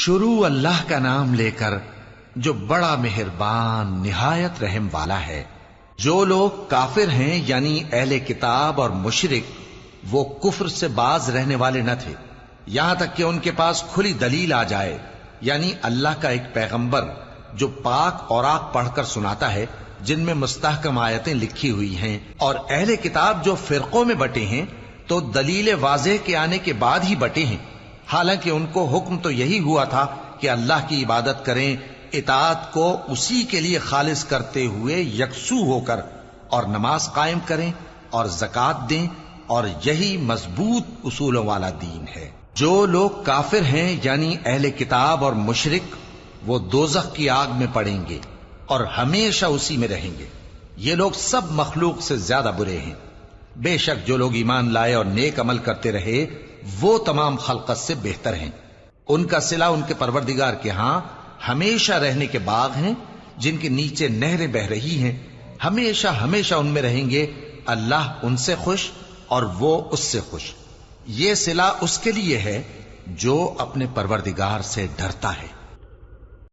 شروع اللہ کا نام لے کر جو بڑا مہربان نہایت رحم والا ہے۔ جو لوگ کافر ہیں یعنی اہل کتاب اور مشرک، وہ کفر سے باز رہنے والے نہ تھے یہاں تک کہ ان کے پاس کھلی دلیل آ جائے، یعنی اللہ کا ایک پیغمبر جو پاک اوراق پڑھ کر سناتا ہے جن میں مستحکم آیتیں لکھی ہوئی ہیں، اور اہل کتاب جو فرقوں میں بٹے ہیں تو دلیل واضح کے آنے کے بعد ہی بٹے ہیں، حالانکہ ان کو حکم تو یہی ہوا تھا کہ اللہ کی عبادت کریں، اطاعت کو اسی کے لیے خالص کرتے ہوئے یکسو ہو کر، اور نماز قائم کریں اور زکوٰۃ دیں، اور یہی مضبوط اصولوں والا دین ہے۔ جو لوگ کافر ہیں یعنی اہل کتاب اور مشرک، وہ دوزخ کی آگ میں پڑیں گے اور ہمیشہ اسی میں رہیں گے۔ یہ لوگ سب مخلوق سے زیادہ برے ہیں۔ بے شک جو لوگ ایمان لائے اور نیک عمل کرتے رہے وہ تمام خلقت سے بہتر ہیں۔ ان کا صلہ ان کے پروردگار کے ہاں ہمیشہ رہنے کے باغ ہیں جن کے نیچے نہریں بہ رہی ہیں، ہمیشہ ہمیشہ ان میں رہیں گے۔ اللہ ان سے خوش اور وہ اس سے خوش۔ یہ صلہ اس کے لیے ہے جو اپنے پروردگار سے ڈرتا ہے۔